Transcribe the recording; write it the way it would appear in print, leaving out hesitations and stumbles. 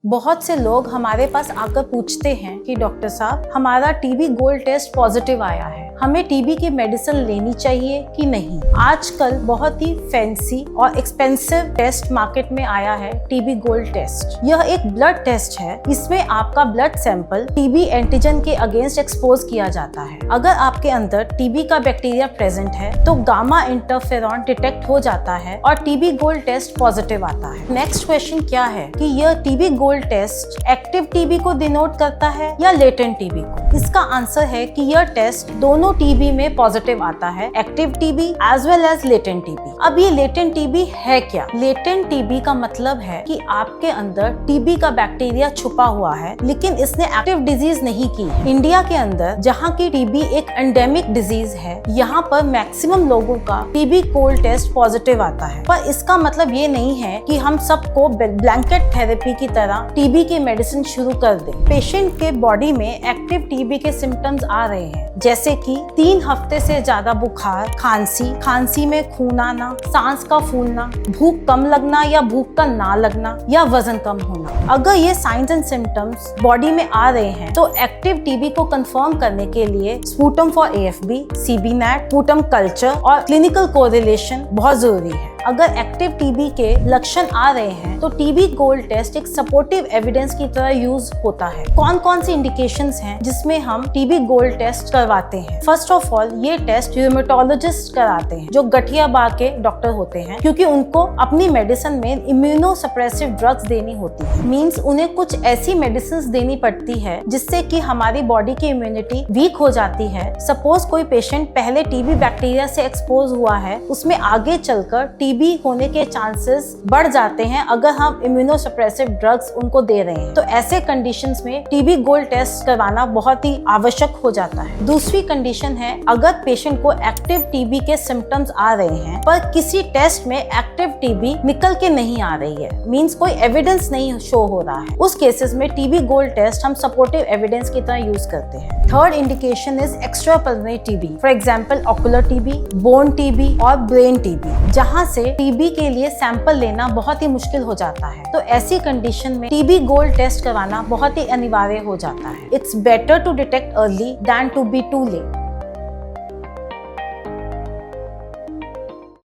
बहुत से लोग हमारे पास आकर पूछते हैं कि डॉक्टर साहब हमारा टीबी गोल्ड टेस्ट पॉजिटिव आया है, हमें टीबी की मेडिसिन लेनी चाहिए कि नहीं। आजकल बहुत ही फैंसी और एक्सपेंसिव टेस्ट मार्केट में आया है टीबी गोल्ड टेस्ट। यह एक ब्लड टेस्ट है, इसमें आपका ब्लड सैंपल टीबी एंटीजन के अगेंस्ट एक्सपोज किया जाता है। अगर आपके अंदर टीबी का बैक्टीरिया प्रेजेंट है तो गामा इंटरफेरॉन डिटेक्ट हो जाता है और टीबी गोल्ड टेस्ट पॉजिटिव आता है। नेक्स्ट क्वेश्चन क्या है कि यह TB gold test active TB को डिनोट करता है या लेटेंट टीबी को। इसका आंसर है कि यह टेस्ट दोनों टीबी में पॉजिटिव आता है, active TB as well as latent TB. अब ये लेटेंट टीबी है क्या? लेटेंट टीबी का मतलब है कि आपके अंदर टीबी का बैक्टीरिया छुपा हुआ है लेकिन इसने एक्टिव डिजीज नहीं की। इंडिया के अंदर जहाँ की टीबी एक एंडेमिक डिजीज है, यहाँ पर मैक्सिमम लोगों का टीबी गोल्ड टेस्ट पॉजिटिव आता है। पर इसका मतलब ये नहीं है कि हम सबको ब्लैंकेट थेरेपी की तरह टीबी की मेडिसिन शुरू कर दें। पेशेंट के बॉडी में एक्टिव टीबी के सिम्टम्स आ रहे हैं, जैसे कि 3 हफ्ते से ज्यादा बुखार, खांसी में खून आना, सांस का फूलना, भूख कम लगना या भूख का ना लगना या वजन कम होना। अगर ये साइंस एंड सिम्टम्स बॉडी में आ रहे हैं तो एक्टिव टीबी को कंफर्म करने के लिए sputum for AFB, CBNAT, sputum culture और क्लिनिकल कोरिलेशन बहुत जरूरी है। अगर एक्टिव टीबी के लक्षण आ रहे हैं तो टीबी गोल्ड टेस्ट एक सपोर्टिव एविडेंस की तरह यूज होता है। कौन कौन सी इंडिकेशंस हैं जिसमें हम टीबी गोल्ड टेस्ट करवाते हैं? फर्स्ट ऑफ ऑल ये टेस्ट र्यूमेटोलॉजिस्ट कराते हैं जो गठिया बाग के डॉक्टर होते हैं, क्योंकि उनको अपनी मेडिसिन में इम्यूनोसप्रेसिव ड्रग्स देनी होती है। मींस उन्हें कुछ ऐसी मेडिसिन देनी पड़ती है जिससे कि हमारी बॉडी की इम्यूनिटी वीक हो जाती है। सपोज कोई पेशेंट पहले टीबी बैक्टीरिया से एक्सपोज हुआ है, उसमें आगे चलकर टीबी होने के चांसेस बढ़ जाते हैं अगर हम इम्यूनोसप्रेसिव ड्रग्स उनको दे रहे हैं। तो ऐसे कंडीशंस में टीबी गोल्ड टेस्ट करवाना बहुत ही आवश्यक हो जाता है। दूसरी कंडीशन है अगर पेशेंट को एक्टिव टीबी के सिम्टम्स आ रहे हैं पर किसी टेस्ट में एक्टिव टीबी निकल के नहीं आ रही है, मींस कोई एविडेंस नहीं शो हो रहा है, उस केसेस में टीबी गोल्ड टेस्ट हम सपोर्टिव एविडेंस की तरह यूज करते हैं। Third indication is extra pulmonary TB, for example ocular TB, bone TB और ब्रेन टीबी, जहाँ से टीबी के लिए सैंपल लेना बहुत ही मुश्किल हो जाता है। तो ऐसी कंडीशन में टीबी गोल्ड टेस्ट करवाना बहुत ही अनिवार्य हो जाता है। It's better to detect early than to be too late.